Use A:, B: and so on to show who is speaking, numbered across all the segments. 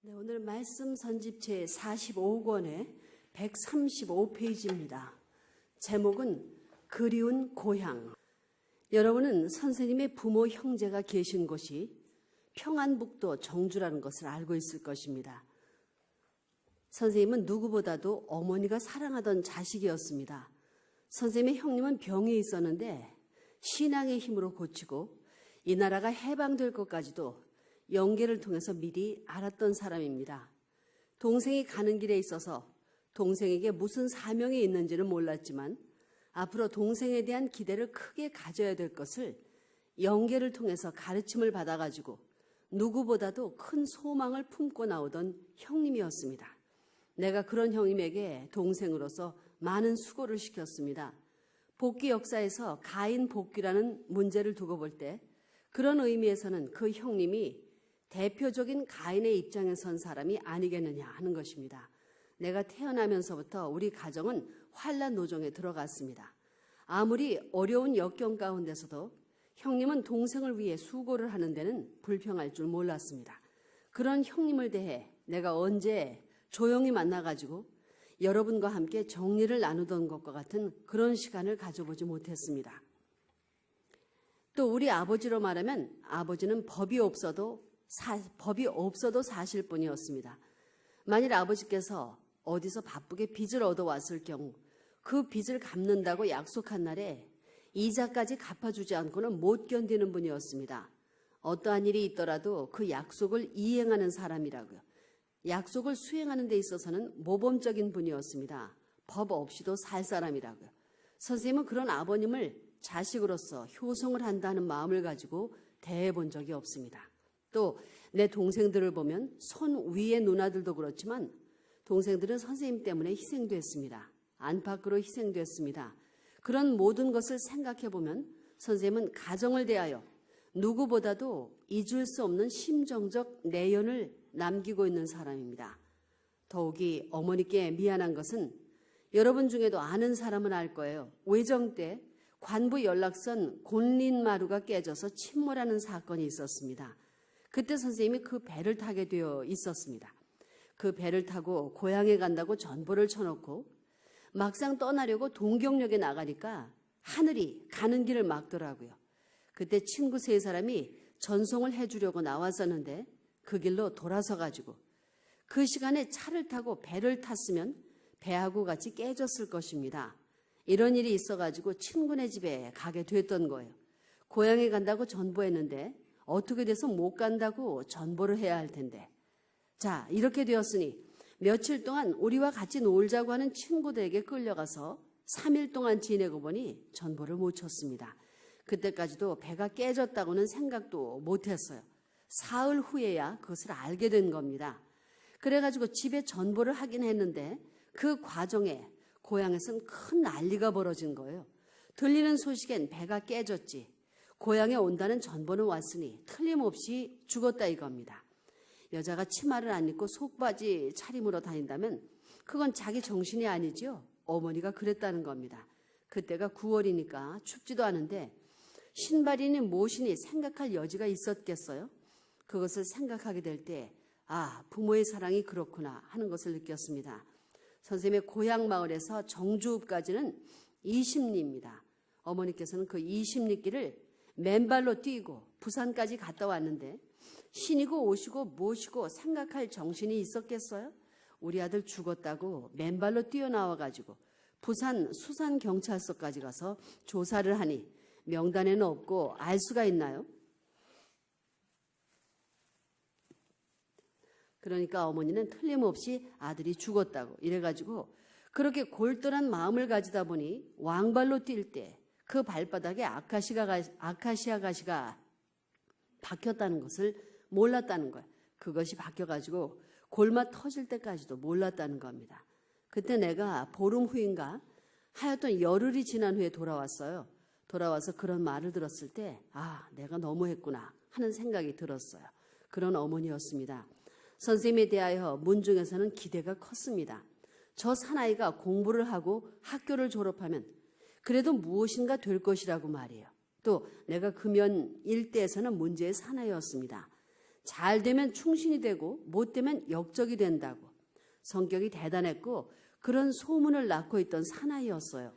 A: 네, 오늘 말씀 선집체 45권의 135페이지입니다. 제목은 그리운 고향. 여러분은 선생님의 부모 형제가 계신 곳이 평안북도 정주라는 것을 알고 있을 것입니다. 선생님은 누구보다도 어머니가 사랑하던 자식이었습니다. 선생님의 형님은 병이 있었는데 신앙의 힘으로 고치고 이 나라가 해방될 것까지도 영계를 통해서 미리 알았던 사람입니다. 동생이 가는 길에 있어서 동생에게 무슨 사명이 있는지는 몰랐지만 앞으로 동생에 대한 기대를 크게 가져야 될 것을 영계를 통해서 가르침을 받아가지고 누구보다도 큰 소망을 품고 나오던 형님이었습니다. 내가 그런 형님에게 동생으로서 많은 수고를 시켰습니다. 복귀 역사에서 가인 복귀라는 문제를 두고 볼 때 그런 의미에서는 그 형님이 대표적인 가인의 입장에 선 사람이 아니겠느냐 하는 것입니다. 내가 태어나면서부터 우리 가정은 환란 노정에 들어갔습니다. 아무리 어려운 역경 가운데서도 형님은 동생을 위해 수고를 하는 데는 불평할 줄 몰랐습니다. 그런 형님을 대해 내가 언제 조용히 만나가지고 여러분과 함께 정리를 나누던 것과 같은 그런 시간을 가져보지 못했습니다. 또 우리 아버지로 말하면 아버지는 법이 없어도 사실 뿐이었습니다. 만일 아버지께서 어디서 바쁘게 빚을 얻어왔을 경우 그 빚을 갚는다고 약속한 날에 이자까지 갚아주지 않고는 못 견디는 분이었습니다. 어떠한 일이 있더라도 그 약속을 이행하는 사람이라고요. 약속을 수행하는 데 있어서는 모범적인 분이었습니다. 법 없이도 살 사람이라고요. 선생님은 그런 아버님을 자식으로서 효성을 한다는 마음을 가지고 대해본 적이 없습니다. 또 내 동생들을 보면 손 위의 누나들도 그렇지만 동생들은 선생님 때문에 희생됐습니다. 안팎으로 희생됐습니다. 그런 모든 것을 생각해 보면 선생님은 가정을 대하여 누구보다도 잊을 수 없는 심정적 내연을 남기고 있는 사람입니다. 더욱이 어머니께 미안한 것은 여러분 중에도 아는 사람은 알 거예요. 외정 때 관부 연락선 곤린마루가 깨져서 침몰하는 사건이 있었습니다. 그때 선생님이 그 배를 타게 되어 있었습니다. 그 배를 타고 고향에 간다고 전보를 쳐놓고 막상 떠나려고 동경역에 나가니까 하늘이 가는 길을 막더라고요. 그때 친구 세 사람이 전송을 해주려고 나왔었는데 그 길로 돌아서 가지고 그 시간에 차를 타고 배를 탔으면 배하고 같이 깨졌을 것입니다. 이런 일이 있어가지고 친구네 집에 가게 됐던 거예요. 고향에 간다고 전보했는데 어떻게 돼서 못 간다고 전보를 해야 할 텐데. 자, 이렇게 되었으니 며칠 동안 우리와 같이 놀자고 하는 친구들에게 끌려가서 3일 동안 지내고 보니 전보를 못 쳤습니다. 그때까지도 배가 깨졌다고는 생각도 못했어요. 사흘 후에야 그것을 알게 된 겁니다. 그래가지고 집에 전보를 하긴 했는데 그 과정에 고향에서는 큰 난리가 벌어진 거예요. 들리는 소식엔 배가 깨졌지. 고향에 온다는 전보는 왔으니 틀림없이 죽었다 이겁니다. 여자가 치마를 안 입고 속바지 차림으로 다닌다면 그건 자기 정신이 아니죠. 어머니가 그랬다는 겁니다. 그때가 9월이니까 춥지도 않은데 신발이니 무엇이니 생각할 여지가 있었겠어요? 그것을 생각하게 될 때 부모의 사랑이 그렇구나 하는 것을 느꼈습니다. 선생님의 고향 마을에서 정주읍까지는 20리입니다. 어머니께서는 그 20리길을 맨발로 뛰고 부산까지 갔다 왔는데 신이고 옷이고 무엇이고 생각할 정신이 있었겠어요? 우리 아들 죽었다고 맨발로 뛰어나와가지고 부산 수산경찰서까지 가서 조사를 하니 명단에는 없고 알 수가 있나요? 그러니까 어머니는 틀림없이 아들이 죽었다고 이래가지고 그렇게 골똘한 마음을 가지다 보니 왕발로 뛸 때 그 발바닥에 아카시아 가시가 박혔다는 것을 몰랐다는 거예요. 그것이 박혀가지고 골마 터질 때까지도 몰랐다는 겁니다. 그때 내가 보름 후인가 하여튼 열흘이 지난 후에 돌아왔어요. 돌아와서 그런 말을 들었을 때 내가 너무했구나 하는 생각이 들었어요. 그런 어머니였습니다. 선생님에 대하여 문중에서는 기대가 컸습니다. 저 사나이가 공부를 하고 학교를 졸업하면 그래도 무엇인가 될 것이라고 말이에요. 또 내가 금연 일대에서는 문제의 사나이였습니다. 잘 되면 충신이 되고 못 되면 역적이 된다고. 성격이 대단했고 그런 소문을 낳고 있던 사나이였어요.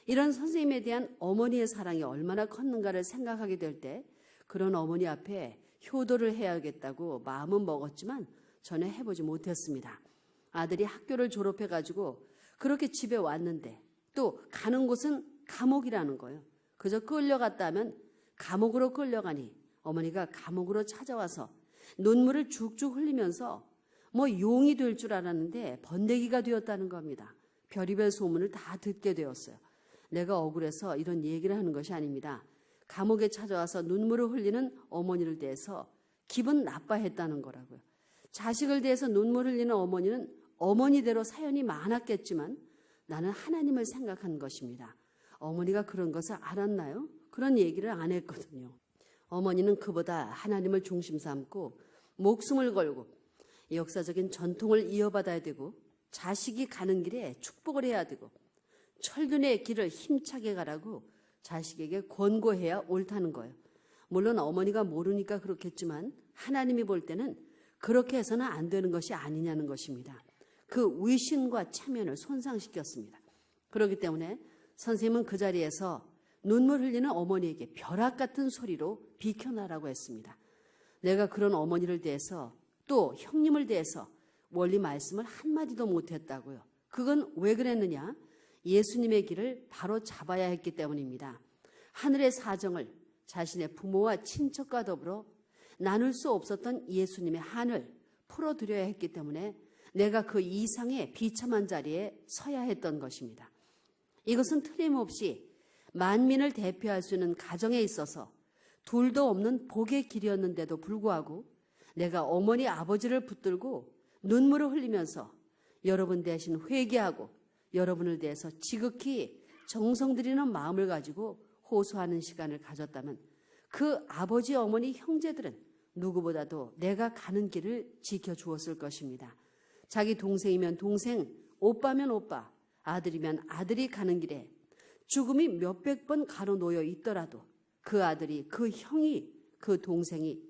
A: 이런 선생님에 대한 어머니의 사랑이 얼마나 컸는가를 생각하게 될 때 그런 어머니 앞에 효도를 해야겠다고 마음은 먹었지만 전혀 해보지 못했습니다. 아들이 학교를 졸업해가지고 그렇게 집에 왔는데 또 가는 곳은 감옥이라는 거예요. 그저 끌려갔다 하면 감옥으로 끌려가니 어머니가 감옥으로 찾아와서 눈물을 죽죽 흘리면서 뭐 용이 될 줄 알았는데 번데기가 되었다는 겁니다. 별의별 소문을 다 듣게 되었어요. 내가 억울해서 이런 얘기를 하는 것이 아닙니다. 감옥에 찾아와서 눈물을 흘리는 어머니를 대해서 기분 나빠했다는 거라고요. 자식을 대해서 눈물 흘리는 어머니는 어머니대로 사연이 많았겠지만 나는 하나님을 생각한 것입니다. 어머니가 그런 것을 알았나요? 그런 얘기를 안 했거든요. 어머니는 그보다 하나님을 중심 삼고 목숨을 걸고 역사적인 전통을 이어받아야 되고 자식이 가는 길에 축복을 해야 되고 철근의 길을 힘차게 가라고 자식에게 권고해야 옳다는 거예요. 물론 어머니가 모르니까 그렇겠지만 하나님이 볼 때는 그렇게 해서는 안 되는 것이 아니냐는 것입니다. 그 위신과 체면을 손상시켰습니다. 그렇기 때문에 선생님은 그 자리에서 눈물 흘리는 어머니에게 벼락 같은 소리로 비켜나라고 했습니다. 내가 그런 어머니를 대해서 또 형님을 대해서 원리 말씀을 한마디도 못했다고요. 그건 왜 그랬느냐? 예수님의 길을 바로 잡아야 했기 때문입니다. 하늘의 사정을 자신의 부모와 친척과 더불어 나눌 수 없었던 예수님의 한을 풀어드려야 했기 때문에 내가 그 이상의 비참한 자리에 서야 했던 것입니다. 이것은 틀림없이 만민을 대표할 수 있는 가정에 있어서 둘도 없는 복의 길이었는데도 불구하고 내가 어머니 아버지를 붙들고 눈물을 흘리면서 여러분 대신 회개하고 여러분을 대해서 지극히 정성 들이는 마음을 가지고 호소하는 시간을 가졌다면 그 아버지, 어머니, 형제들은 누구보다도 내가 가는 길을 지켜주었을 것입니다. 자기 동생이면 동생, 오빠면 오빠, 아들이면 아들이 가는 길에 죽음이 몇백 번 가로놓여 있더라도 그 아들이, 그 형이, 그 동생이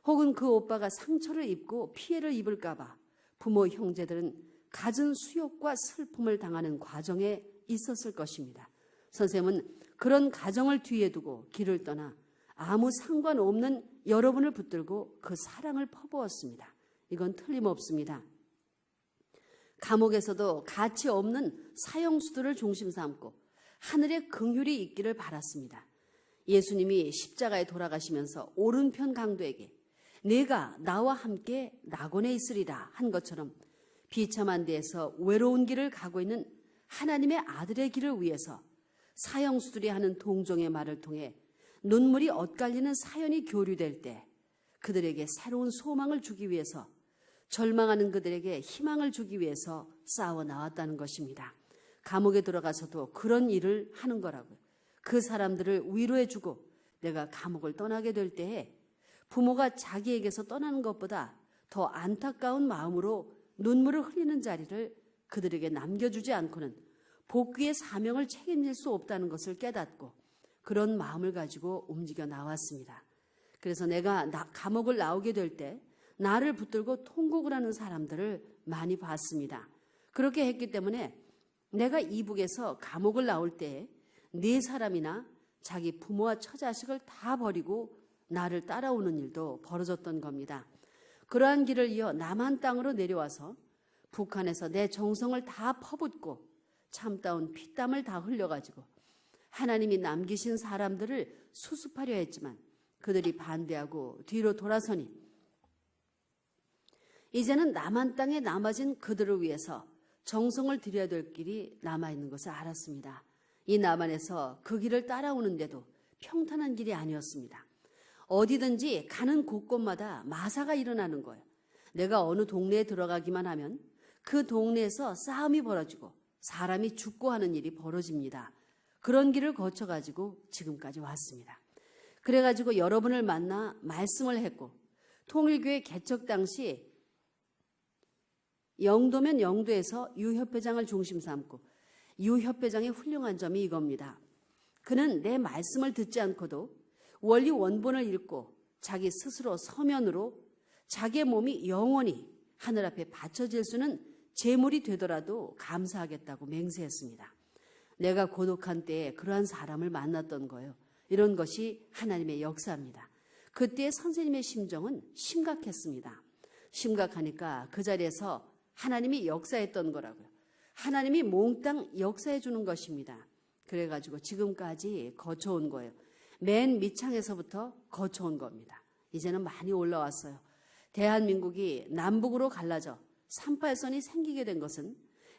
A: 혹은 그 오빠가 상처를 입고 피해를 입을까 봐 부모, 형제들은 갖은 수욕과 슬픔을 당하는 과정에 있었을 것입니다. 선생님은 그런 가정을 뒤에 두고 길을 떠나 아무 상관없는 여러분을 붙들고 그 사랑을 퍼부었습니다. 이건 틀림없습니다. 감옥에서도 가치 없는 사형수들을 중심 삼고 하늘의 긍휼이 있기를 바랐습니다. 예수님이 십자가에 돌아가시면서 오른편 강도에게 내가 나와 함께 낙원에 있으리라 한 것처럼 비참한 데에서 외로운 길을 가고 있는 하나님의 아들의 길을 위해서 사형수들이 하는 동정의 말을 통해 눈물이 엇갈리는 사연이 교류될 때 그들에게 새로운 소망을 주기 위해서 절망하는 그들에게 희망을 주기 위해서 싸워 나왔다는 것입니다. 감옥에 들어가서도 그런 일을 하는 거라고요. 그 사람들을 위로해주고 내가 감옥을 떠나게 될 때에 부모가 자기에게서 떠나는 것보다 더 안타까운 마음으로 눈물을 흘리는 자리를 그들에게 남겨주지 않고는 복귀의 사명을 책임질 수 없다는 것을 깨닫고 그런 마음을 가지고 움직여 나왔습니다. 그래서 내가 감옥을 나오게 될 때 나를 붙들고 통곡을 하는 사람들을 많이 봤습니다. 그렇게 했기 때문에 내가 이북에서 감옥을 나올 때 4사람이나 자기 부모와 처자식을 다 버리고 나를 따라오는 일도 벌어졌던 겁니다. 그러한 길을 이어 남한 땅으로 내려와서 북한에서 내 정성을 다 퍼붓고 참다운 피땀을 다 흘려가지고 하나님이 남기신 사람들을 수습하려 했지만 그들이 반대하고 뒤로 돌아서니 이제는 남한 땅에 남아진 그들을 위해서 정성을 들여야 될 길이 남아있는 것을 알았습니다. 이 남한에서 그 길을 따라오는데도 평탄한 길이 아니었습니다. 어디든지 가는 곳곳마다 마사가 일어나는 거예요. 내가 어느 동네에 들어가기만 하면 그 동네에서 싸움이 벌어지고 사람이 죽고 하는 일이 벌어집니다. 그런 길을 거쳐가지고 지금까지 왔습니다. 그래가지고 여러분을 만나 말씀을 했고 통일교회 개척 당시 영도면 영도에서 유협회장을 중심 삼고 유협회장의 훌륭한 점이 이겁니다. 그는 내 말씀을 듣지 않고도 원리 원본을 읽고 자기 스스로 서면으로 자기의 몸이 영원히 하늘 앞에 바쳐질 수는 제물이 되더라도 감사하겠다고 맹세했습니다. 내가 고독한 때에 그러한 사람을 만났던 거예요. 이런 것이 하나님의 역사입니다. 그때의 선생님의 심정은 심각했습니다. 심각하니까 그 자리에서 하나님이 역사했던 거라고요. 하나님이 몽땅 역사해 주는 것입니다. 그래가지고 지금까지 거쳐온 거예요. 맨 밑창에서부터 거쳐온 겁니다. 이제는 많이 올라왔어요. 대한민국이 남북으로 갈라져 38선이 생기게 된 것은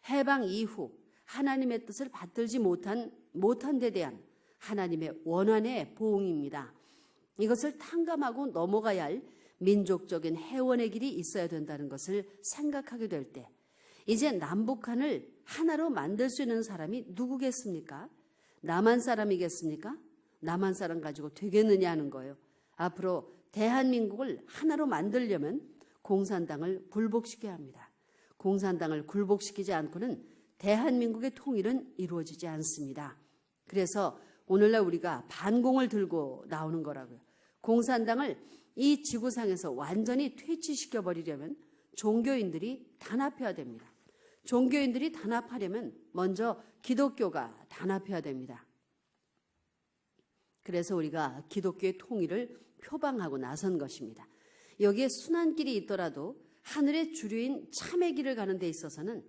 A: 해방 이후 하나님의 뜻을 받들지 못한 데 대한 하나님의 원한의 보응입니다. 이것을 탕감하고 넘어가야 할 민족적인 해원의 길이 있어야 된다는 것을 생각하게 될 때 이제 남북한을 하나로 만들 수 있는 사람이 누구겠습니까? 남한 사람이겠습니까? 남한 사람 가지고 되겠느냐 하는 거예요. 앞으로 대한민국을 하나로 만들려면 공산당을 굴복시켜야 합니다. 공산당을 굴복시키지 않고는 대한민국의 통일은 이루어지지 않습니다. 그래서 오늘날 우리가 반공을 들고 나오는 거라고요. 공산당을 이 지구상에서 완전히 퇴치시켜버리려면 종교인들이 단합해야 됩니다. 종교인들이 단합하려면 먼저 기독교가 단합해야 됩니다. 그래서 우리가 기독교의 통일을 표방하고 나선 것입니다. 여기에 순환길이 있더라도 하늘의 주류인 참의 길을 가는 데 있어서는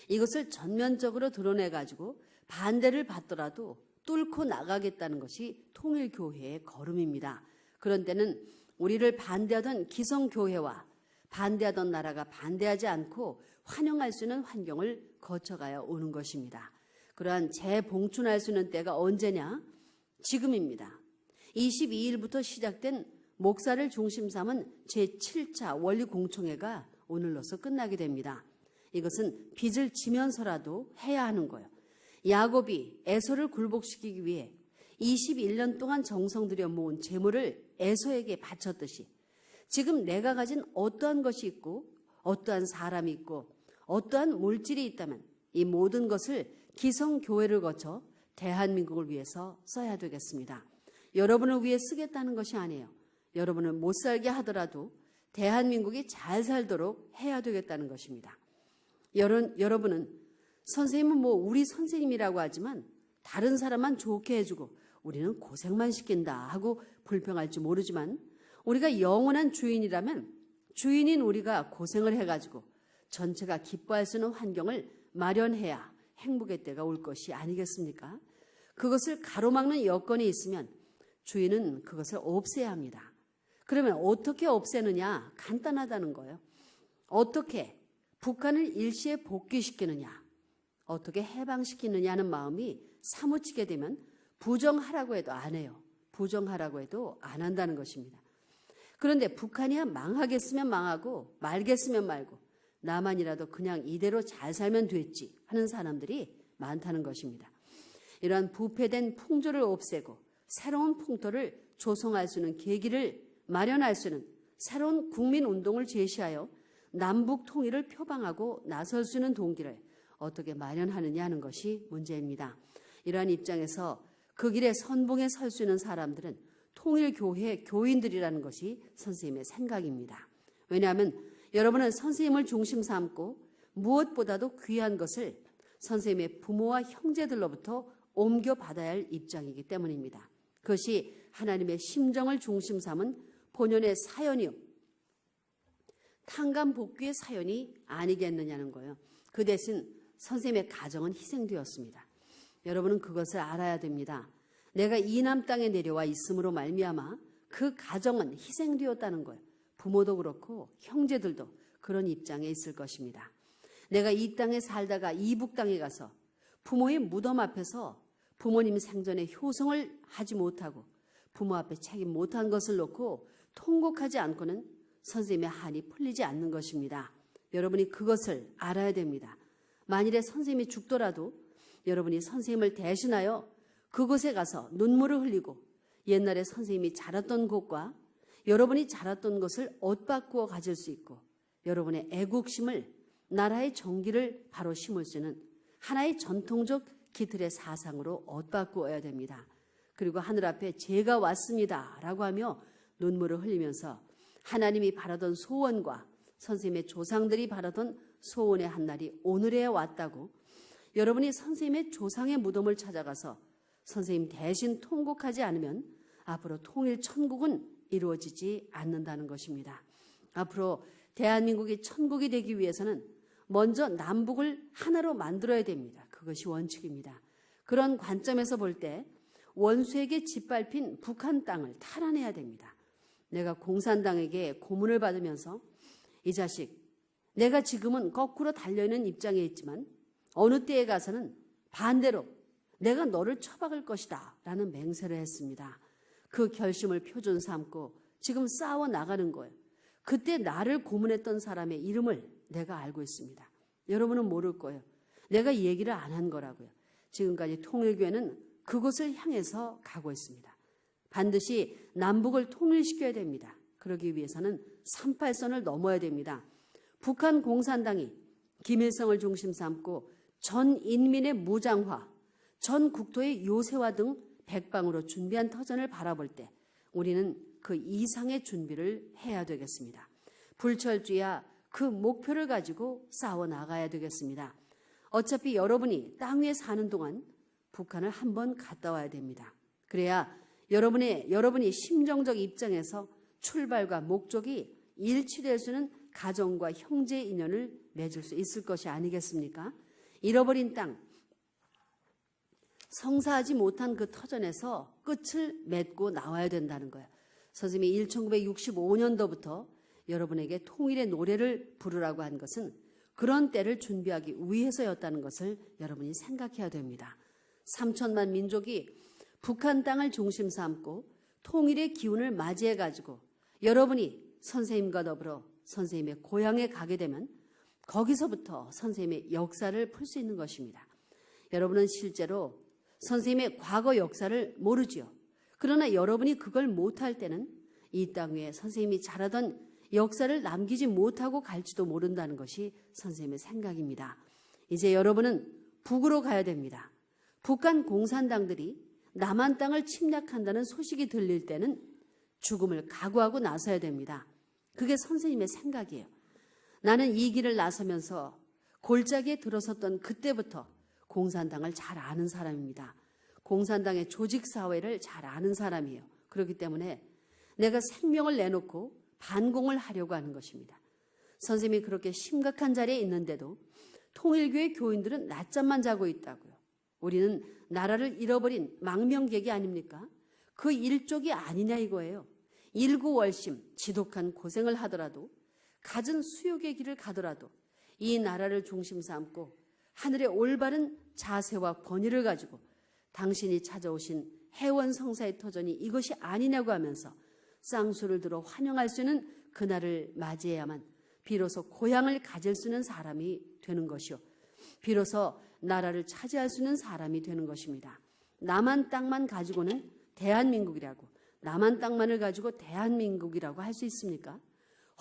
A: 이것을 전면적으로 드러내가지고 반대를 받더라도 뚫고 나가겠다는 것이 통일교회의 걸음입니다. 그런 때는 우리를 반대하던 기성교회와 반대하던 나라가 반대하지 않고 환영할 수 있는 환경을 거쳐가야 오는 것입니다. 그러한 재봉춘할 수 있는 때가 언제냐? 지금입니다. 22일부터 시작된 목사를 중심 삼은 제7차 원리공청회가 오늘로서 끝나게 됩니다. 이것은 빚을 지면서라도 해야 하는 거예요. 야곱이 에서를 굴복시키기 위해 21년 동안 정성 들여 모은 재물을 에서에게 바쳤듯이 지금 내가 가진 어떠한 것이 있고 어떠한 사람이 있고 어떠한 물질이 있다면 이 모든 것을 기성교회를 거쳐 대한민국을 위해서 써야 되겠습니다. 여러분을 위해 쓰겠다는 것이 아니에요. 여러분을 못 살게 하더라도 대한민국이 잘 살도록 해야 되겠다는 것입니다. 여러분은 선생님은 우리 선생님이라고 하지만 다른 사람만 좋게 해주고 우리는 고생만 시킨다 하고 불평할지 모르지만 우리가 영원한 주인이라면 주인인 우리가 고생을 해가지고 전체가 기뻐할 수 있는 환경을 마련해야 행복의 때가 올 것이 아니겠습니까? 그것을 가로막는 여건이 있으면 주인은 그것을 없애야 합니다. 그러면 어떻게 없애느냐? 간단하다는 거예요. 어떻게 북한을 일시에 복귀시키느냐? 어떻게 해방시키느냐는 마음이 사무치게 되면 부정하라고 해도 안 해요. 부정하라고 해도 안 한다는 것입니다. 그런데 북한이야 망하겠으면 망하고 말겠으면 말고 나만이라도 그냥 이대로 잘 살면 됐지 하는 사람들이 많다는 것입니다. 이러한 부패된 풍조를 없애고 새로운 풍토를 조성할 수 있는 계기를 마련할 수 있는 새로운 국민운동을 제시하여 남북 통일을 표방하고 나설 수 있는 동기를 어떻게 마련하느냐 하는 것이 문제입니다. 이러한 입장에서 그 길에 선봉에 설 수 있는 사람들은 통일교회 교인들이라는 것이 선생님의 생각입니다. 왜냐하면 여러분은 선생님을 중심 삼고 무엇보다도 귀한 것을 선생님의 부모와 형제들로부터 옮겨받아야 할 입장이기 때문입니다. 그것이 하나님의 심정을 중심 삼은 본연의 사연이요. 탕감복귀의 사연이 아니겠느냐는 거예요. 그 대신 선생님의 가정은 희생되었습니다. 여러분은 그것을 알아야 됩니다. 내가 이남 땅에 내려와 있음으로 말미암아 그 가정은 희생되었다는 거예요. 부모도 그렇고 형제들도 그런 입장에 있을 것입니다. 내가 이 땅에 살다가 이북 땅에 가서 부모의 무덤 앞에서 부모님 생전에 효성을 하지 못하고 부모 앞에 책임 못한 것을 놓고 통곡하지 않고는 선생님의 한이 풀리지 않는 것입니다. 여러분이 그것을 알아야 됩니다. 만일에 선생님이 죽더라도 여러분이 선생님을 대신하여 그곳에 가서 눈물을 흘리고 옛날에 선생님이 자랐던 곳과 여러분이 자랐던 것을 옷바꾸어 가질 수 있고 여러분의 애국심을 나라의 정기를 바로 심을 수 있는 하나의 전통적 기틀의 사상으로 옷바꾸어야 됩니다. 그리고 하늘 앞에 제가 왔습니다 라고 하며 눈물을 흘리면서 하나님이 바라던 소원과 선생님의 조상들이 바라던 소원의 한 날이 오늘에 왔다고 여러분이 선생님의 조상의 무덤을 찾아가서 선생님 대신 통곡하지 않으면 앞으로 통일 천국은 이루어지지 않는다는 것입니다. 앞으로 대한민국이 천국이 되기 위해서는 먼저 남북을 하나로 만들어야 됩니다. 그것이 원칙입니다. 그런 관점에서 볼 때 원수에게 짓밟힌 북한 땅을 탈환해야 됩니다. 내가 공산당에게 고문을 받으면서 이 자식, 내가 지금은 거꾸로 달려있는 입장에 있지만 어느 때에 가서는 반대로 내가 너를 처박을 것이다 라는 맹세를 했습니다. 그 결심을 표준 삼고 지금 싸워 나가는 거예요. 그때 나를 고문했던 사람의 이름을 내가 알고 있습니다. 여러분은 모를 거예요. 내가 얘기를 안 한 거라고요. 지금까지 통일교회는 그곳을 향해서 가고 있습니다. 반드시 남북을 통일시켜야 됩니다. 그러기 위해서는 38선을 넘어야 됩니다. 북한 공산당이 김일성을 중심 삼고 전 인민의 무장화, 전 국토의 요새화 등 백방으로 준비한 터전을 바라볼 때 우리는 그 이상의 준비를 해야 되겠습니다. 불철주야 그 목표를 가지고 싸워 나가야 되겠습니다. 어차피 여러분이 땅 위에 사는 동안 북한을 한번 갔다 와야 됩니다. 그래야 여러분이 심정적 입장에서 출발과 목적이 일치될 수 있는 가정과 형제 인연을 맺을 수 있을 것이 아니겠습니까? 잃어버린 땅, 성사하지 못한 그 터전에서 끝을 맺고 나와야 된다는 거예요. 선생님이 1965년도부터 여러분에게 통일의 노래를 부르라고 한 것은 그런 때를 준비하기 위해서였다는 것을 여러분이 생각해야 됩니다. 3천만 민족이 북한 땅을 중심 삼고 통일의 기운을 맞이해가지고 여러분이 선생님과 더불어 선생님의 고향에 가게 되면 거기서부터 선생님의 역사를 풀 수 있는 것입니다. 여러분은 실제로 선생님의 과거 역사를 모르지요. 그러나 여러분이 그걸 못할 때는 이 땅 위에 선생님이 잘하던 역사를 남기지 못하고 갈지도 모른다는 것이 선생님의 생각입니다. 이제 여러분은 북으로 가야 됩니다. 북한 공산당들이 남한 땅을 침략한다는 소식이 들릴 때는 죽음을 각오하고 나서야 됩니다. 그게 선생님의 생각이에요. 나는 이 길을 나서면서 골짜기에 들어섰던 그때부터 공산당을 잘 아는 사람입니다. 공산당의 조직사회를 잘 아는 사람이에요. 그렇기 때문에 내가 생명을 내놓고 반공을 하려고 하는 것입니다. 선생님이 그렇게 심각한 자리에 있는데도 통일교회 교인들은 낮잠만 자고 있다고요. 우리는 나라를 잃어버린 망명객이 아닙니까? 그 일족이 아니냐 이거예요. 일구월심 지독한 고생을 하더라도 갖은 수욕의 길을 가더라도 이 나라를 중심 삼고 하늘의 올바른 자세와 권위를 가지고 당신이 찾아오신 해원 성사의 터전이 이것이 아니냐고 하면서 쌍수를 들어 환영할 수 있는 그날을 맞이해야만 비로소 고향을 가질 수 있는 사람이 되는 것이요. 비로소 나라를 차지할 수 있는 사람이 되는 것입니다. 남한 땅만 가지고는 대한민국이라고, 남한 땅만을 가지고 대한민국이라고 할 수 있습니까?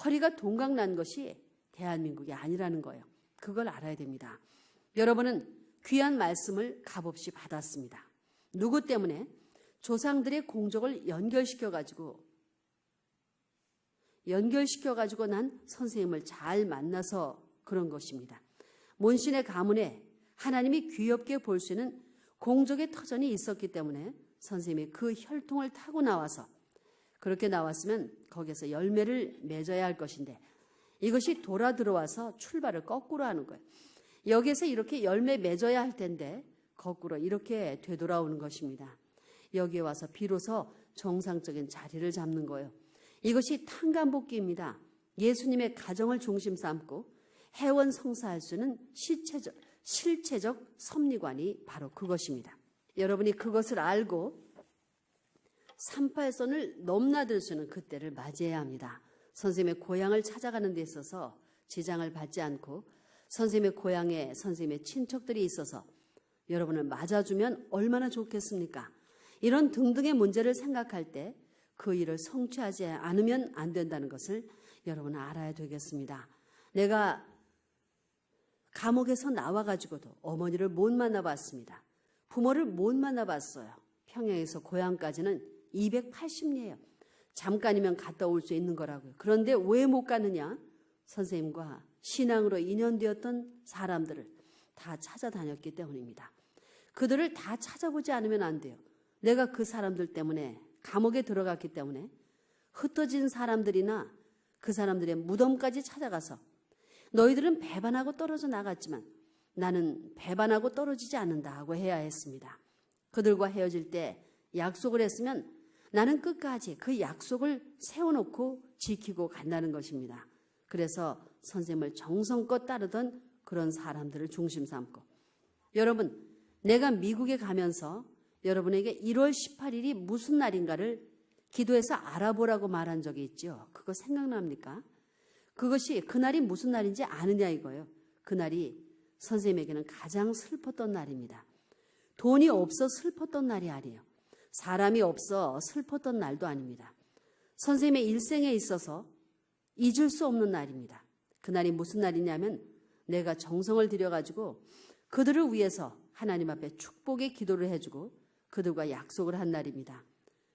A: 허리가 동강난 것이 대한민국이 아니라는 거예요. 그걸 알아야 됩니다. 여러분은 귀한 말씀을 값없이 받았습니다. 누구 때문에? 조상들의 공적을 연결시켜가지고 난 선생님을 잘 만나서 그런 것입니다. 몬신의 가문에 하나님이 귀엽게 볼 수 있는 공적의 터전이 있었기 때문에 선생님이 그 혈통을 타고 나와서 그렇게 나왔으면 거기에서 열매를 맺어야 할 것인데 이것이 돌아 들어와서 출발을 거꾸로 하는 거예요. 여기에서 이렇게 열매 맺어야 할 텐데 거꾸로 이렇게 되돌아오는 것입니다. 여기에 와서 비로소 정상적인 자리를 잡는 거예요. 이것이 탕감복귀입니다. 예수님의 가정을 중심 삼고 해원 성사할 수 있는 실체적 섭리관이 바로 그것입니다. 여러분이 그것을 알고 38선을 넘나들 수 있는 그때를 맞이해야 합니다. 선생님의 고향을 찾아가는 데 있어서 지장을 받지 않고 선생님의 고향에 선생님의 친척들이 있어서 여러분을 맞아주면 얼마나 좋겠습니까? 이런 등등의 문제를 생각할 때 그 일을 성취하지 않으면 안 된다는 것을 여러분은 알아야 되겠습니다. 내가 감옥에서 나와가지고도 어머니를 못 만나봤습니다. 부모를 못 만나봤어요. 평양에서 고향까지는 280리예요. 잠깐이면 갔다 올 수 있는 거라고요. 그런데 왜 못 가느냐? 선생님과 신앙으로 인연되었던 사람들을 다 찾아다녔기 때문입니다. 그들을 다 찾아보지 않으면 안 돼요. 내가 그 사람들 때문에 감옥에 들어갔기 때문에 흩어진 사람들이나 그 사람들의 무덤까지 찾아가서 너희들은 배반하고 떨어져 나갔지만 나는 배반하고 떨어지지 않는다 하고 해야 했습니다. 그들과 헤어질 때 약속을 했으면 나는 끝까지 그 약속을 세워놓고 지키고 간다는 것입니다. 그래서 선생님을 정성껏 따르던 그런 사람들을 중심 삼고, 여러분, 내가 미국에 가면서 여러분에게 1월 18일이 무슨 날인가를 기도해서 알아보라고 말한 적이 있죠. 그거 생각납니까? 그것이 그날이 무슨 날인지 아느냐 이거예요. 그날이 선생님에게는 가장 슬펐던 날입니다. 돈이 없어 슬펐던 날이 아니에요. 사람이 없어 슬펐던 날도 아닙니다. 선생님의 일생에 있어서 잊을 수 없는 날입니다. 그날이 무슨 날이냐면 내가 정성을 들여가지고 그들을 위해서 하나님 앞에 축복의 기도를 해주고 그들과 약속을 한 날입니다.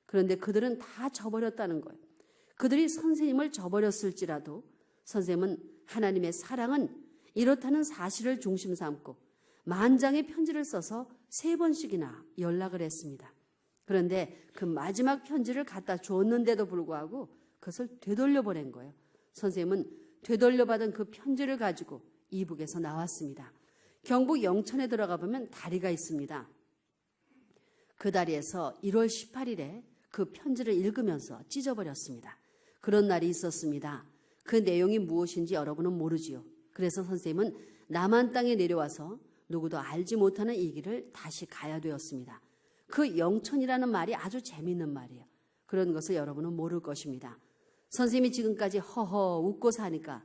A: 그런데 그들은 다 저버렸다는 거예요. 그들이 선생님을 저버렸을지라도 선생님은 하나님의 사랑은 이렇다는 사실을 중심 삼고 만장의 편지를 써서 3번씩이나 연락을 했습니다. 그런데 그 마지막 편지를 갖다 줬는데도 불구하고 그것을 되돌려 보낸 거예요. 선생님은 되돌려받은 그 편지를 가지고 이북에서 나왔습니다. 경북 영천에 들어가 보면 다리가 있습니다. 그 다리에서 1월 18일에 그 편지를 읽으면서 찢어버렸습니다. 그런 날이 있었습니다. 그 내용이 무엇인지 여러분은 모르지요. 그래서 선생님은 남한 땅에 내려와서 누구도 알지 못하는 이 길을 다시 가야 되었습니다. 그 영천이라는 말이 아주 재미있는 말이에요. 그런 것을 여러분은 모를 것입니다. 선생님이 지금까지 허허 웃고 사니까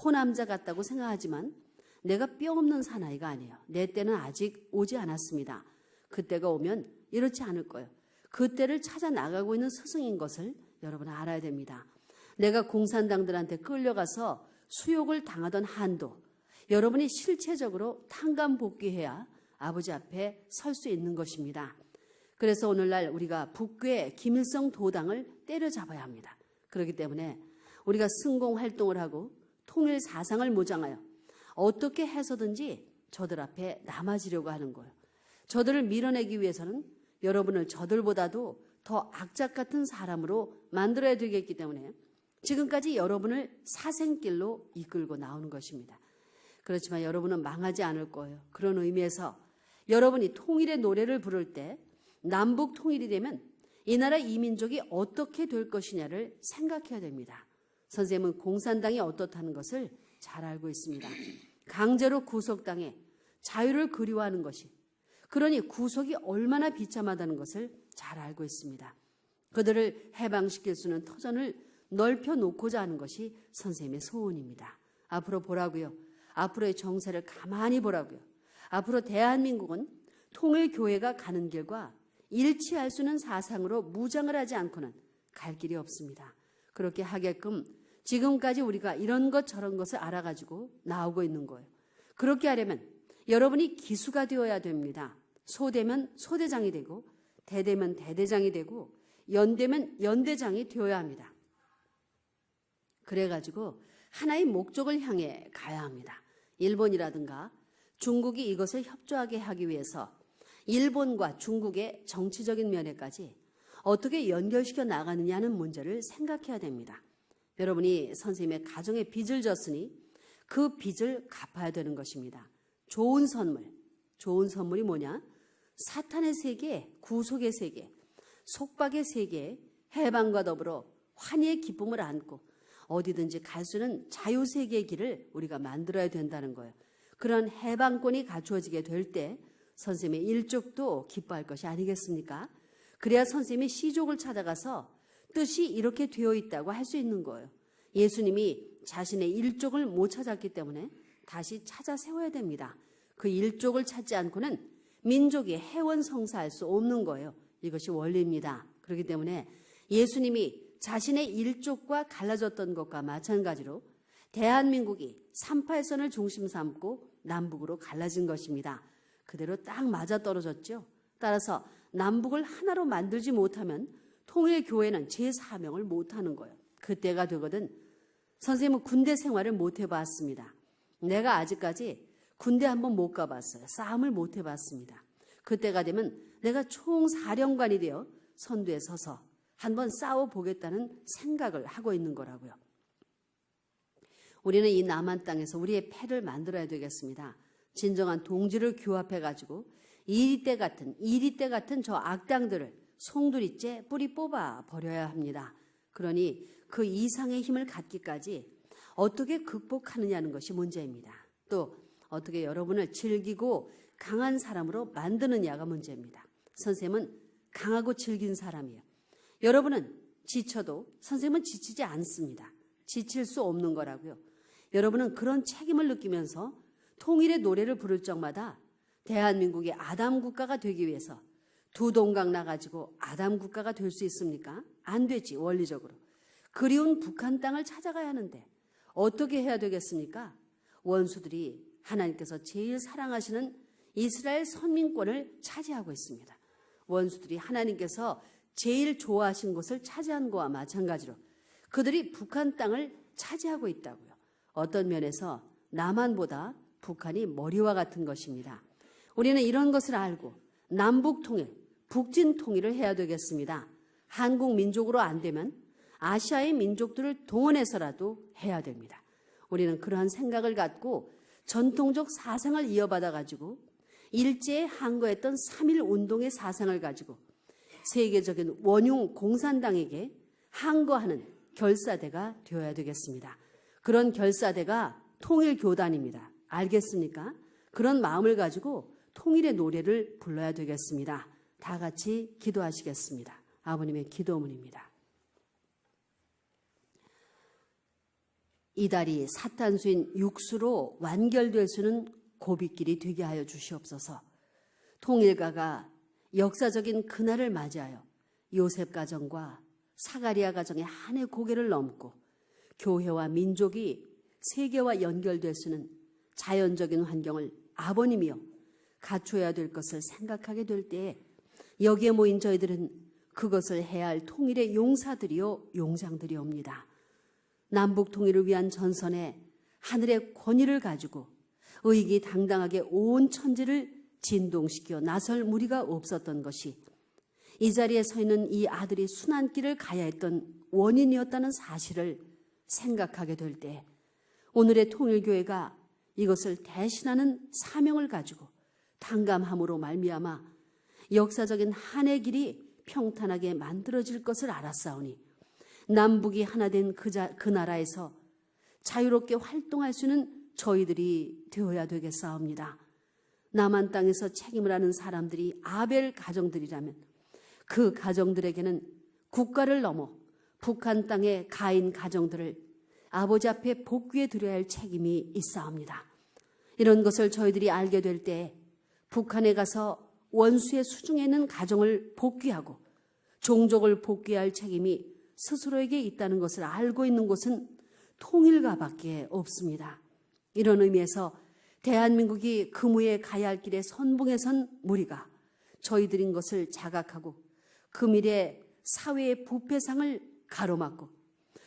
A: 호남자 같다고 생각하지만 내가 뼈 없는 사나이가 아니에요. 내 때는 아직 오지 않았습니다. 그때가 오면 이렇지 않을 거예요. 그때를 찾아 나가고 있는 스승인 것을 여러분 알아야 됩니다. 내가 공산당들한테 끌려가서 수욕을 당하던 한도, 여러분이 실체적으로 탕감복귀해야 아버지 앞에 설 수 있는 것입니다. 그래서 오늘날 우리가 북괴 김일성 도당을 때려잡아야 합니다. 그렇기 때문에 우리가 승공활동을 하고 통일 사상을 모장하여 어떻게 해서든지 저들 앞에 남아지려고 하는 거예요. 저들을 밀어내기 위해서는 여러분을 저들보다도 더 악착 같은 사람으로 만들어야 되겠기 때문에 지금까지 여러분을 사생길로 이끌고 나오는 것입니다. 그렇지만 여러분은 망하지 않을 거예요. 그런 의미에서 여러분이 통일의 노래를 부를 때 남북 통일이 되면 이 나라 이민족이 어떻게 될 것이냐를 생각해야 됩니다. 선생님은 공산당이 어떻다는 것을 잘 알고 있습니다. 강제로 구속당해 자유를 그리워하는 것이, 그러니 구속이 얼마나 비참하다는 것을 잘 알고 있습니다. 그들을 해방시킬 수 있는 터전을 넓혀놓고자 하는 것이 선생님의 소원입니다. 앞으로 보라고요. 앞으로의 정세를 가만히 보라고요. 앞으로 대한민국은 통일교회가 가는 길과 일치할 수 있는 사상으로 무장을 하지 않고는 갈 길이 없습니다. 그렇게 하게끔 지금까지 우리가 이런 것 저런 것을 알아가지고 나오고 있는 거예요. 그렇게 하려면 여러분이 기수가 되어야 됩니다. 소되면 소대장이 되고 대대면 대대장이 되고 연대면 연대장이 되어야 합니다. 그래가지고 하나의 목적을 향해 가야 합니다. 일본이라든가 중국이 이것을 협조하게 하기 위해서 일본과 중국의 정치적인 면에까지 어떻게 연결시켜 나가느냐는 문제를 생각해야 됩니다. 여러분이 선생님의 가정에 빚을 졌으니 그 빚을 갚아야 되는 것입니다. 좋은 선물이 뭐냐? 사탄의 세계, 구속의 세계, 속박의 세계, 해방과 더불어 환희의 기쁨을 안고 어디든지 갈 수 있는 자유세계의 길을 우리가 만들어야 된다는 거예요. 그런 해방권이 갖추어지게 될 때 선생님의 일족도 기뻐할 것이 아니겠습니까? 그래야 선생님이 시족을 찾아가서 뜻이 이렇게 되어 있다고 할 수 있는 거예요. 예수님이 자신의 일족을 못 찾았기 때문에 다시 찾아 세워야 됩니다. 그 일족을 찾지 않고는 민족이 해원성사할 수 없는 거예요. 이것이 원리입니다. 그렇기 때문에 예수님이 자신의 일족과 갈라졌던 것과 마찬가지로 대한민국이 38선을 중심 삼고 남북으로 갈라진 것입니다. 그대로 딱 맞아떨어졌죠. 따라서 남북을 하나로 만들지 못하면 통일교회는 제 사명을 못하는 거예요. 그때가 되거든 선생님은 군대 생활을 못 해봤습니다. 내가 아직까지 군대 한번 못 가봤어요. 싸움을 못 해봤습니다. 그때가 되면 내가 총사령관이 되어 선두에 서서 한번 싸워보겠다는 생각을 하고 있는 거라고요. 우리는 이 남한 땅에서 우리의 패를 만들어야 되겠습니다. 진정한 동지를 규합해가지고 이리때 같은 저 악당들을 송두리째 뿌리 뽑아 버려야 합니다. 그러니 그 이상의 힘을 갖기까지 어떻게 극복하느냐는 것이 문제입니다. 또 어떻게 여러분을 즐기고 강한 사람으로 만드느냐가 문제입니다. 선생님은 강하고 즐긴 사람이에요. 여러분은 지쳐도 선생님은 지치지 않습니다. 지칠 수 없는 거라고요. 여러분은 그런 책임을 느끼면서 통일의 노래를 부를 적마다 대한민국이 아담 국가가 되기 위해서 두 동강 나가지고 아담 국가가 될 수 있습니까? 안 되지, 원리적으로. 그리운 북한 땅을 찾아가야 하는데 어떻게 해야 되겠습니까? 원수들이 하나님께서 제일 사랑하시는 이스라엘 선민권을 차지하고 있습니다. 원수들이 하나님께서 제일 좋아하신 곳을 차지한 거와 마찬가지로 그들이 북한 땅을 차지하고 있다고요. 어떤 면에서 남한보다 북한이 머리와 같은 것입니다. 우리는 이런 것을 알고 남북 통일, 북진 통일을 해야 되겠습니다. 한국 민족으로 안 되면 아시아의 민족들을 동원해서라도 해야 됩니다. 우리는 그러한 생각을 갖고 전통적 사상을 이어받아 가지고 일제에 항거했던 3.1 운동의 사상을 가지고 세계적인 원흉 공산당에게 항거하는 결사대가 되어야 되겠습니다. 그런 결사대가 통일교단입니다. 알겠습니까? 그런 마음을 가지고 통일의 노래를 불러야 되겠습니다. 다 같이 기도하시겠습니다. 아버님의 기도문입니다. 이달이 사탄수인 육수로 완결될 수는 고비길이 되게 하여 주시옵소서. 통일가가 역사적인 그날을 맞이하여 요셉 가정과 사가리아 가정의 한 해 고개를 넘고 교회와 민족이 세계와 연결될 수는 자연적인 환경을 아버님이여 갖춰야 될 것을 생각하게 될 때에 여기에 모인 저희들은 그것을 해야 할 통일의 용사들이요 용장들이옵니다. 남북 통일을 위한 전선에 하늘의 권위를 가지고 의기당당하게 온 천지를 진동시켜 나설 무리가 없었던 것이 이 자리에 서 있는 이 아들이 순한 길을 가야 했던 원인이었다는 사실을 생각하게 될 때 오늘의 통일교회가 이것을 대신하는 사명을 가지고 당감함으로 말미암아 역사적인 한 해 길이 평탄하게 만들어질 것을 알았사오니 남북이 하나 된 그 나라에서 자유롭게 활동할 수 있는 저희들이 되어야 되겠사옵니다. 남한 땅에서 책임을 하는 사람들이 아벨 가정들이라면 그 가정들에게는 국가를 넘어 북한 땅의 가인 가정들을 아버지 앞에 복귀해 드려야 할 책임이 있사옵니다. 이런 것을 저희들이 알게 될 때 북한에 가서 원수의 수중에 있는 가정을 복귀하고 종족을 복귀할 책임이 스스로에게 있다는 것을 알고 있는 곳은 통일가밖에 없습니다. 이런 의미에서 대한민국이 그무에 가야 할 길에 선봉에 선 무리가 저희들인 것을 자각하고 금일의 사회의 부패상을 가로막고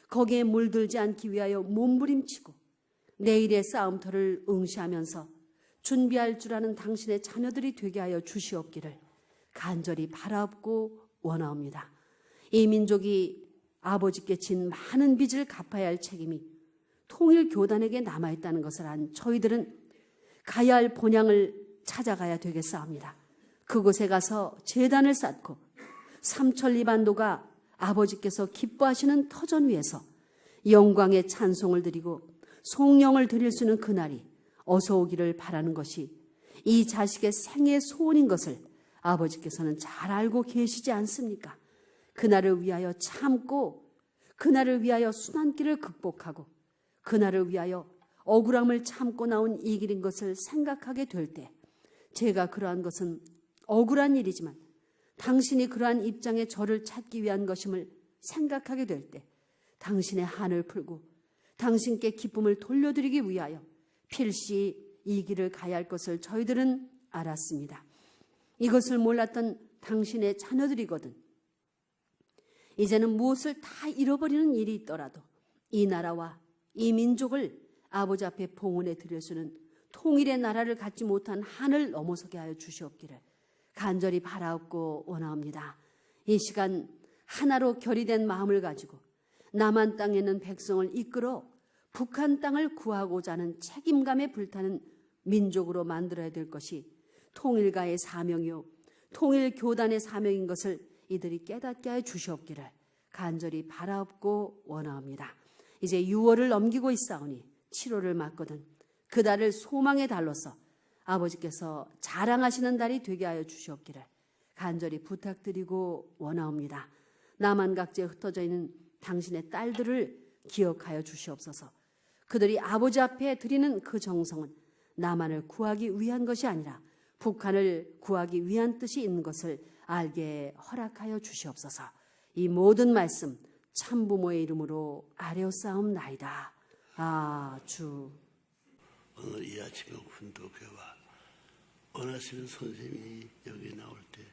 A: 거기에 물들지 않기 위하여 몸부림치고 내일의 싸움터를 응시하면서 준비할 줄 아는 당신의 자녀들이 되게 하여 주시옵기를 간절히 바라옵고 원하옵니다. 이 민족이 아버지께 진 많은 빚을 갚아야 할 책임이 통일교단에게 남아있다는 것을 안 저희들은 가야 할 본향을 찾아가야 되겠사옵니다. 그곳에 가서 제단을 쌓고 삼천리반도가 아버지께서 기뻐하시는 터전 위에서 영광의 찬송을 드리고 송영을 드릴 수 있는 그날이 어서 오기를 바라는 것이 이 자식의 생애 소원인 것을 아버지께서는 잘 알고 계시지 않습니까? 그날을 위하여 참고 그날을 위하여 순한 길을 극복하고 그날을 위하여 억울함을 참고 나온 이 길인 것을 생각하게 될 때 제가 그러한 것은 억울한 일이지만 당신이 그러한 입장에 저를 찾기 위한 것임을 생각하게 될 때 당신의 한을 풀고 당신께 기쁨을 돌려드리기 위하여 필시 이 길을 가야 할 것을 저희들은 알았습니다. 이것을 몰랐던 당신의 자녀들이거든 이제는 무엇을 다 잃어버리는 일이 있더라도 이 나라와 이 민족을 아버지 앞에 봉헌해 드려서는 통일의 나라를 갖지 못한 한을 넘어서게 하여 주시옵기를 간절히 바라옵고 원하옵니다. 이 시간 하나로 결의된 마음을 가지고 남한 땅에 있는 백성을 이끌어 북한 땅을 구하고자 하는 책임감에 불타는 민족으로 만들어야 될 것이 통일가의 사명이요 통일교단의 사명인 것을 이들이 깨닫게 하여 주시옵기를 간절히 바라옵고 원하옵니다. 이제 6월을 넘기고 있사오니 7월을 맞거든 그 달을 소망의 달로서 아버지께서 자랑하시는 달이 되게 하여 주시옵기를 간절히 부탁드리고 원하옵니다. 남한 각지에 흩어져 있는 당신의 딸들을 기억하여 주시옵소서. 그들이 아버지 앞에 드리는 그 정성은 남한을 구하기 위한 것이 아니라 북한을 구하기 위한 뜻이 있는 것을 알게 허락하여 주시옵소서. 이 모든 말씀 참부모의 이름으로 아뢰옵사옵나이다. 아주.
B: 오늘 이 아침에 훈도교와 원하시는 선생님이 여기 나올 때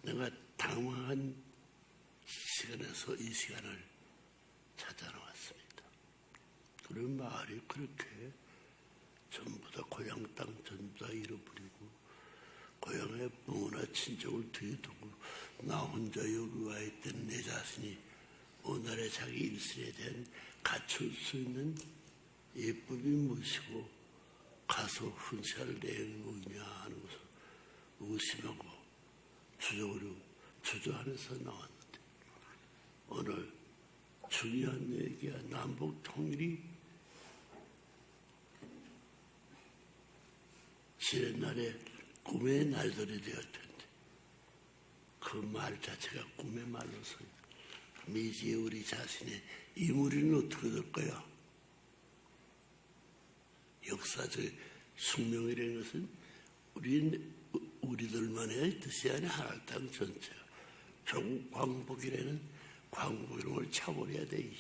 B: 내가 당황한 시간에서 이 시간을 찾아 나왔습니다. 그런 말이 그렇게 전부 다 고향 땅 전부 다 잃어버리고 고향의 부모나 친족을 뒤에 두고 나 혼자 여기 와 있던 내 자신이 오늘의 자기 일생에 대한 갖출 수 있는 예쁨이 무엇이고 가서 훈시할 내용이 뭐냐 하는 것을 의심하고 주저하면서 나왔는데 오늘 중요한 얘기야. 남북 통일이 지난날에 꿈의 날들이 되었을 텐데 그 말 자체가 꿈의 말로서 미지의 우리 자신의 이 무리는 어떻게 될 거야? 역사적 숙명이라는 것은 우리들만의 뜻이 아니라 하늘 땅 전체가 조국 광복이라는 광복을 차버려야 돼.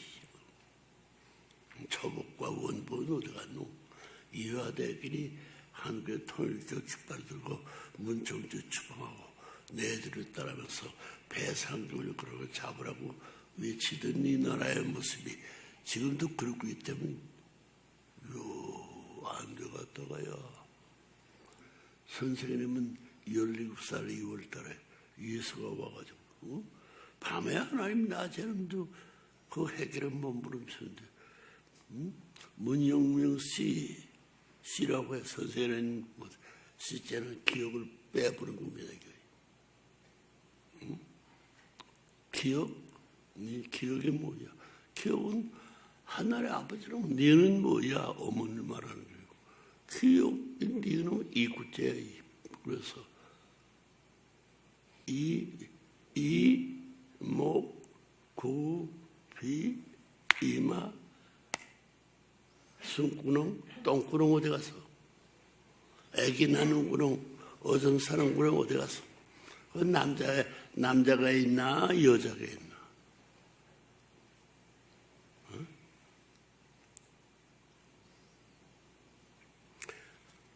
B: 초복과 원복은 어디 갔노? 이화대군이 한국의 통일교 깃발 들고 문정주 추방하고 내들을 따라면서 배상금을 그러고 잡으라고 외치던 이 나라의 모습이 지금도 그러고 있기 때문에 안 되겠다가야. 선생님은 17살 2월 달에 예수가 와가지고 밤에 하나님 낮에는도 그 해결을 몸부림치는데 문영명 씨라고 해. 선생님은 씨자는 기억을 빼버린 겁니다. 기억? 네 기억이 뭐야? 기억은 하늘의 아버지라고. 너는 뭐야? 어머니 말하는 거고. 기억, 너는 이구째야. 그래서 목, 구, 비, 이마, 숨구멍, 똥구멍 어디 갔어? 애기 나는 구멍, 어정 사는 구멍 어디 갔어? 그 남자가 있나 여자가 있나? 어?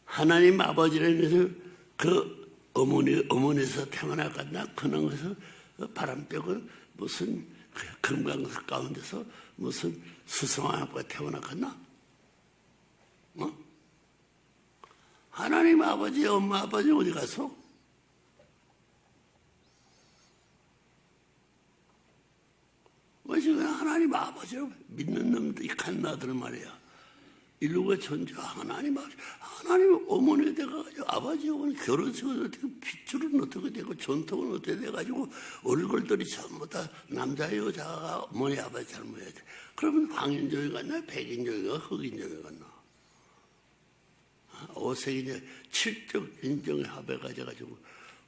B: 하나님 아버지라는 것을 그 어머니에서 태어나갔나? 그런 것을 바람 빼고 무슨 금강석 가운데서 무슨 수성아가 태어나갔나? 어? 하나님 아버지, 엄마 아버지 어디 갔어? 지금 하나님 아버지를 믿는 놈들이 갓나들 말이야. 인류가 존재하 하나님 아버지, 하나님 어머니에 돼가지고 아버지 어머니 결혼식은 어떻게 핏줄은 어떻게 되고 전통은 어떻게 돼가지고 얼굴들이 전부 다 남자 여자가 어머니 아버지 잘못해야 돼. 그러면 황인종이 갔나 백인종이가 흑인종이 갔나? 오색인의 7적 인종의 합에 가져가지고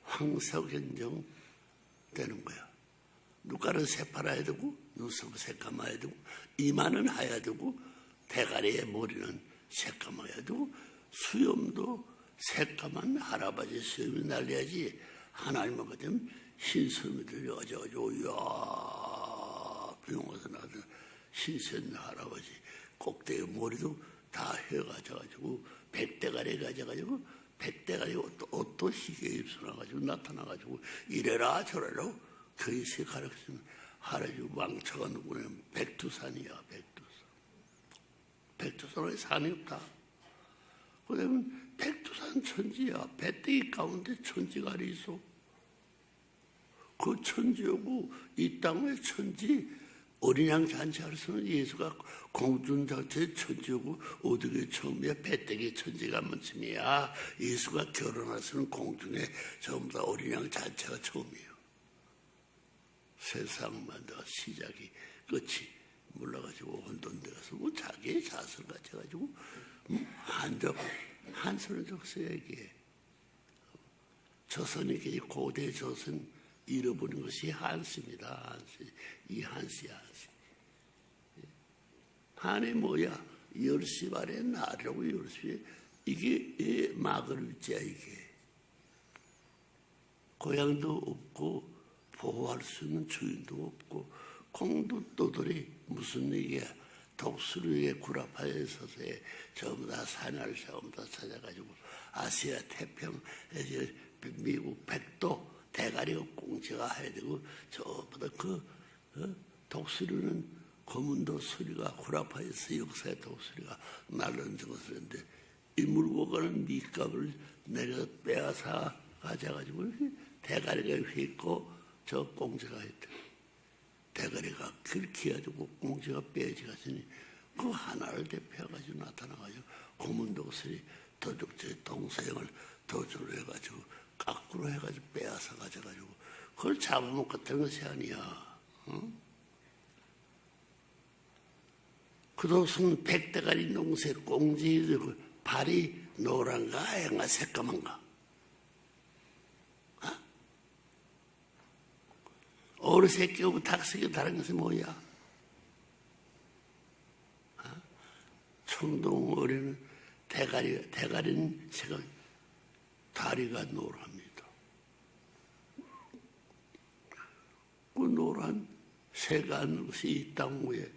B: 황석인종 되는 거야. 눈가는 새파라야 되고 눈썹은 새까마야 되고 이마는 하야 되고 대가리의 머리는 새까마야 되고 수염도 새까만 할아버지 수염이 날려야지. 하나님은 그때 흰수염이 들려가지고 이야 병원에서 나던 흰수염 할아버지 꼭대기 머리도 다 해가지고 백대가리 가져가지고 백대가리 옷도 시계 입술나가지고 나타나가지고 이래라 저래라 거기서 가르치면 할아버지 왕처가 누구냐면 백두산이야. 백두산에 산이 없다. 그러면 백두산 천지야. 배때기 가운데 천지가 있어. 그 천지하고 이 땅의 천지 어린 양 잔치할 수는 예수가 공중 자체 천지하고 어디게 처음이야. 배때기 천지가 먼저이야. 예수가 결혼할 수는 공중에 전부 다 어린 양 잔치가 처음이에요. 세상만 다 시작이 끝이 몰라가지고 혼돈되어서 뭐 자기의 자설 가져가지고 한선을 적어서 얘기해. 조선이 고대 조선 잃어버린 것이 한스입니다. 이 한스야. 한이 뭐야? 10시 말에 날이라고 10시에 이게 막을 위치야. 이게 고향도 없고 보호할 수 있는 주인도 없고 공도 떠돌이 무슨 얘기야. 독수리의 구라파에 서서 전부 다 산을 전부 다 찾아가지고 아시아 태평 미국 백도 대가리가 공지가 해야 되고 저보다 독수리는 거문도 소리가 구라파에서 역사의 독수리가 날르는 것을 했는데 이 물고 가는 밑값을 내려 빼앗아 가져가지고 대가리가 휘고 저 공지가 했다. 대가리가 그렇게 해가지고 공지가 빼지가서니 그 하나를 대표해가지고 나타나가지고 고문독설이 도둑질 동서형을 도주로 해가지고 거꾸로 해가지고 빼앗아 가져가지고 그걸 잡아먹었다는 것이 아니야. 응? 그 도둑은 백대가리 농새 공지 발이 노란가 하얀가 새까만가. 어른 새끼하고 닭새끼 다른 것은 뭐야? 청동 어린은 대가리는 새가 다리가 노랍니다. 그 노란 새가 하는 것이 이 땅 위에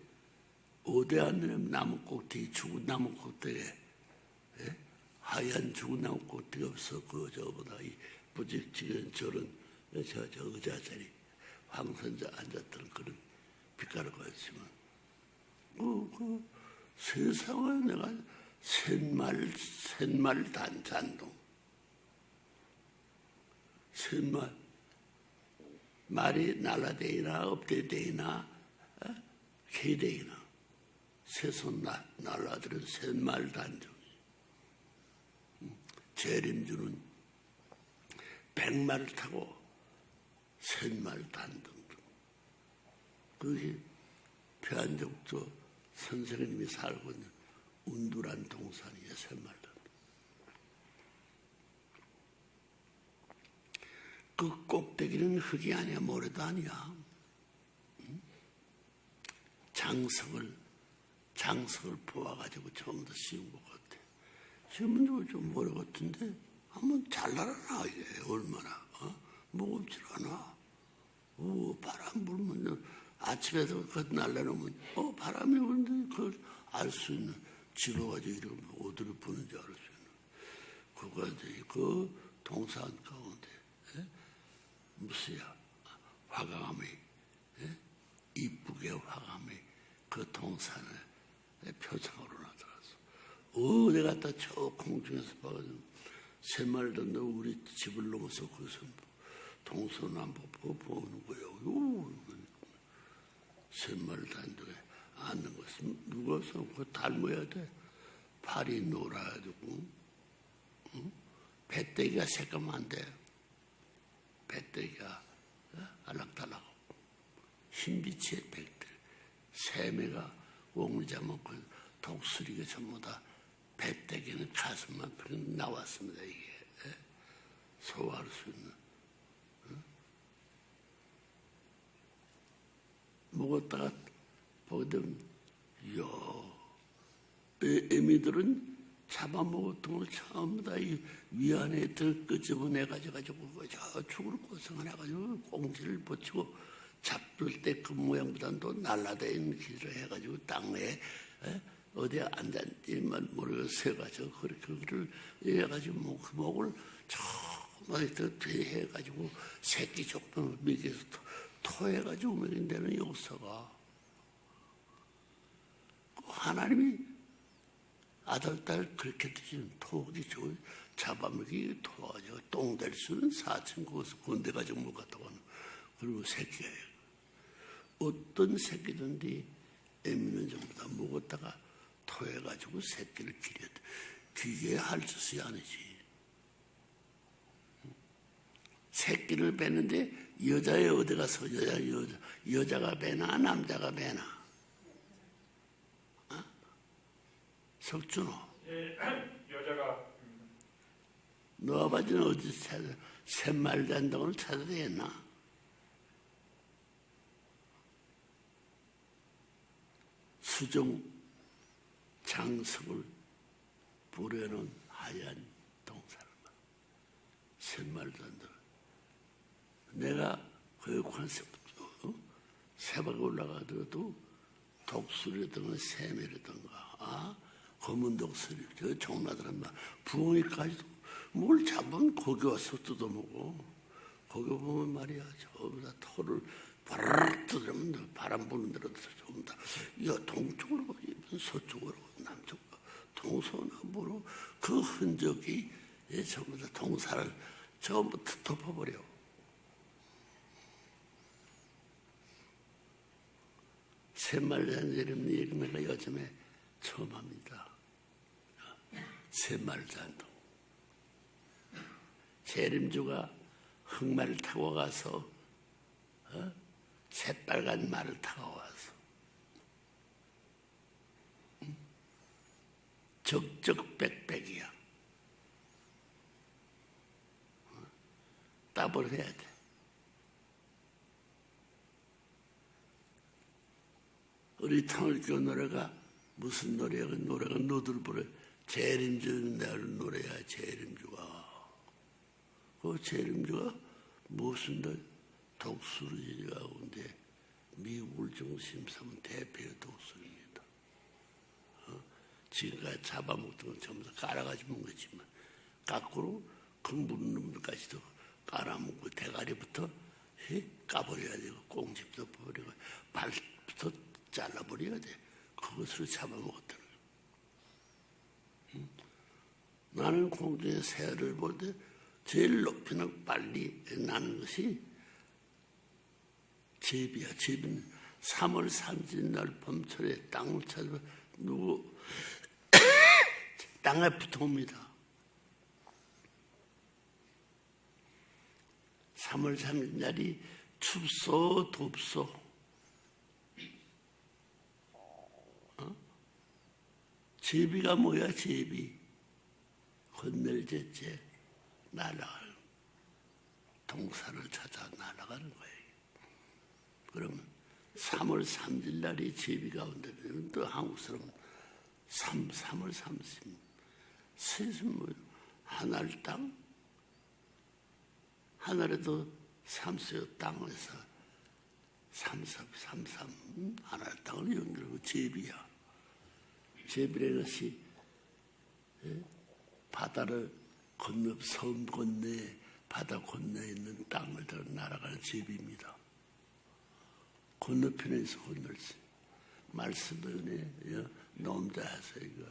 B: 어디 앉으면 나무 꼭대기 죽은 나무 꼭대기에 하얀 죽은 나무 꼭대기가 없어. 그 저보다 이 부직지근 저런 저 의자 자리 황선자 앉았던 그런 빛가루가 있지만 그 세상에 내가 셋말 단잔동 셋말 말이 날라대이나 엎대대이나 개대이나 새손 날라들은 셋말 단정 재림주는 100말을 타고 셋말 단등. 그것이 표안족조 선생님이 살고 있는 운두란 동산이에요. 셋말 단등. 그 꼭대기는 흙이 아니야. 모래도 아니야. 장석을 부어가지고 처음 더 씌운 것 같아. 지금은 좀 모래 같은데 한번 잘 날아나. 이게 얼마나 무겁질 않아. 바람 불면 아침에도 그 날려놓으면 바람이 부는데 그걸 알 수 있는 집어가지고 이러면 어디로 부는지 알 수 있는 그거 이제 그 동산 가운데 무슨야 화강암이 이쁘게 화강암이 그 동산에 표창으로 나타났어. 내가 다 저 공중에서 봐가지고 새말도 너 우리 집을 넘어서 거기서 동서남북 보는 거예요. 셋말 단독에 앉는 것은 누가서 그거 닮아야 돼. 팔이 놀아야 되고, 배때기가 새까면 안 돼. 배때기가 알락달락 흰빛의 백들, 새매가 옹리자면 그 독수리가 전부 다 배때기는 가슴만 나왔습니다. 이게 소화할 수 있는. 먹었다가 보게 되면 애미들은 잡아먹었던 걸 전부 다 이 위안에 끄집어내가지고 저 죽을 고생을 해가지고 공지를 붙이고 잡을 때 그 모양보다는 또 날라다니는 기술을 해가지고 땅에 어디 앉았는지만 모르고 세가지고 그를 해가지고 목을 처음부터 해가지고 새끼 족병을 먹여서 토해가지고 먹인다는 역사가 하나님이 아들, 딸 그렇게 드시는 토기 좋은 잡아먹이 토하죠. 똥 될 수는 4천 거기서 군대 가지고 못 갔다 오는. 그리고 새끼예요. 어떤 새끼든지 애미는 전부 다 먹었다가 토해가지고 새끼를 기려. 그게 할 짓이 아니지. 새끼를 베는데 여자의 어디 가서 여자가 베나 남자가 베나? 어? 석준호.
C: 예, 여자가.
B: 너 아버지는 어디서 찾아? 샘말 잔동을 찾아야 했나? 수정 장석을 부려놓은 하얀 동사를 샘말 잔동. 내가 그 관습부터 새벽에 올라가더라도 독수리라든가 샘이라든가 검은 독수리 저 종나들은 부엉이까지도 뭘 잡으면 거기 와서 뜯어먹어. 거기 보면 말이야 저보다 털을 바라락 뜯으면 바람 부는 대로 전부 다 이거 동쪽으로 가고 서쪽으로 가고 남쪽으로 동서남북으로 그 흔적이 전부 다 동사를 전부 덮어버려. 샘말잔재림 얘기 내가 요즘에 처음 합니다. 샘말잔도. 재림주가 흑말을 타고 가서 새빨간 말을 타고 와서 적적백백이야. 따블 해야 돼. 우리 통일교 노래가 무슨 노래야? 그 노래가 너들 부르 재림주 나를 노래야. 재림주가 그 재림주가 무슨 독수리 가운데 미국을 중심 삼은 대표의 독수리입니다. 지금까지 잡아먹던 건 전부 다 깔아가지고 먹은 거지만 거꾸로 금부는 놈들까지도 깔아먹고 대가리부터 까버려야 되고 꽁집도 버리고 발부터 잘라버려야 돼. 그것으로 잡아먹었다는 거예요. 나는 공중에 새를 볼 때 제일 높이는 빨리 나는 것이 제비야. 제비는 3월 30일 날 봄철에 땅을 찾아 누구 땅에 붙어옵니다. 3월 3일 날이 춥소 덥소. 제비가 뭐야? 제비 건넬 제째 날아가는 동산을 찾아 날아가는 거예요. 그러면 3월 3일 날이 제비가 온다면 또 한국 사람은 3월 30일 세순물 하늘 땅 하늘에도 삼수요 땅에서 33 하늘 땅을 연결하고 제비야. 제비라는 것이 바다를 건너 섬 건너에 바다 건너에 있는 땅을 들어 날아가는 제비입니다. 건너편에서 건널지 말씀은 놈자에서 이거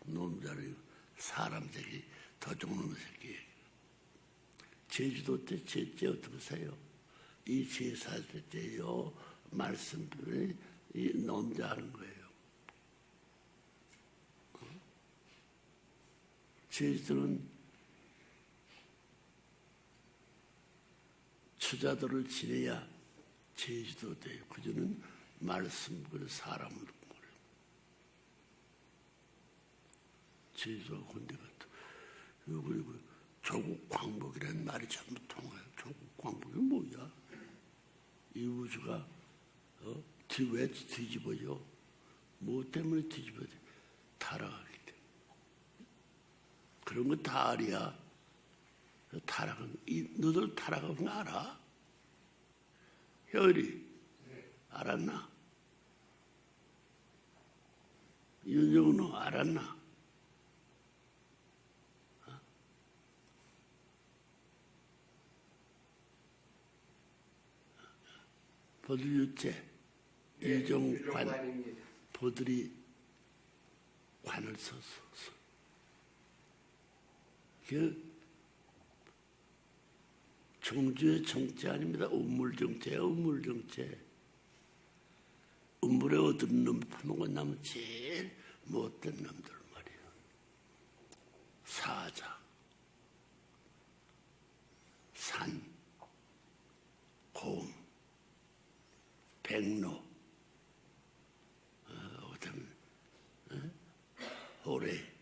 B: 놈자를 사람 새끼 더 죽는 새끼. 제주도 때 제제 어떻게 사요? 이 제사 때요 말씀은 이 놈자 하는 거예요. 제주도는 추자도를 지내야 제주도 돼요. 그저는 말씀 그 사람을 모르요. 제주도가 군대 같아. 그리고 조국 광복이라는 말이 전부 통해요. 조국 광복이 뭐야? 이 우주가 왜 뒤집어져? 뭐 때문에 뒤집어져? 타락하기 때문에. 그런 거 다 알이야. 타락은 너들 타락한 거 알아? 효율이 알았나? 윤정은 너 알았나? 보들유체 이종관 보들이 관을 썼어. 그 정주의 정체 아닙니다. 음물정체야, 음물정체. 음물에 얻은 놈 파먹은 놈은 제일 못된 놈들 말이야. 사자, 산, 곰, 백로, 그다음에 호래.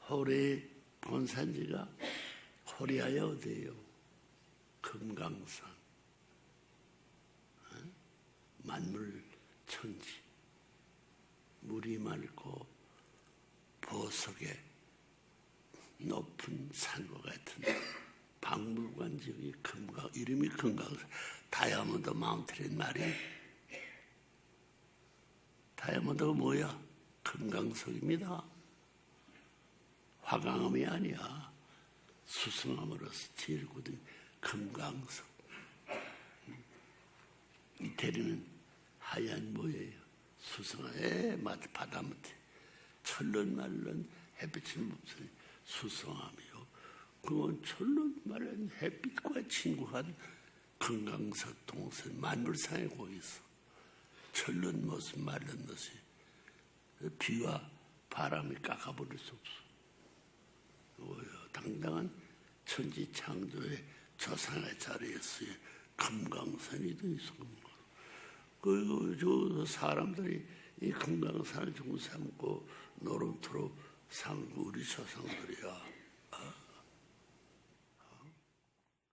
B: 호래의 본산지가 코리아에 어디예요? 금강산. 만물천지. 물이 맑고 보석의 높은 산과 같은 박물관 지역이 이름이 금강산. 다이아몬드 마운틴 말이. 다이아몬드가 뭐야? 금강석입니다. 화강암이 아니야. 수성암으로서 제일 굳은 금강석. 이태리는 하얀 뭐예요? 수성암, 바다 밑에 철른말른 햇빛이 묻힌 수성암이요. 그건 철른말른 햇빛과 친구한 금강석 동산 만물상에 거기 있어. 철른 모습 말른 모습 비와 바람이 깎아버릴 수 없어. 당당한 천지 창조의 조상의 자리에서의 금강산이 돼 있어. 그리고 저 사람들이 이 금강산을 종 삼고 노름토로 삼고 우리 조상들이야.